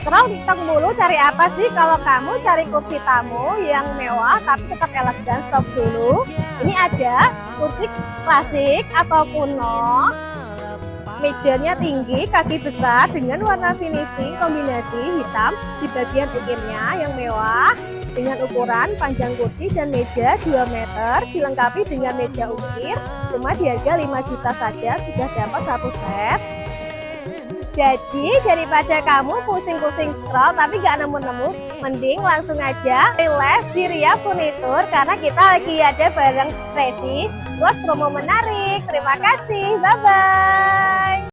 Scroll TikTok mulu cari apa sih? Kalau kamu cari kursi tamu yang mewah tapi tetap elegan, stop dulu. Ini ada kursi klasik atau kuno, mejanya tinggi, kaki besar dengan warna finishing kombinasi hitam di bagian ukirnya yang mewah dengan ukuran panjang kursi dan meja 2 meter, dilengkapi dengan meja ukir. Cuma di harga 5 juta saja sudah dapat satu set. Jadi daripada kamu pusing-pusing scroll tapi gak nemu-nemu, mending langsung aja live di Ria Furnitur karena kita lagi ada barang ready plus promo menarik. Terima kasih, bye-bye.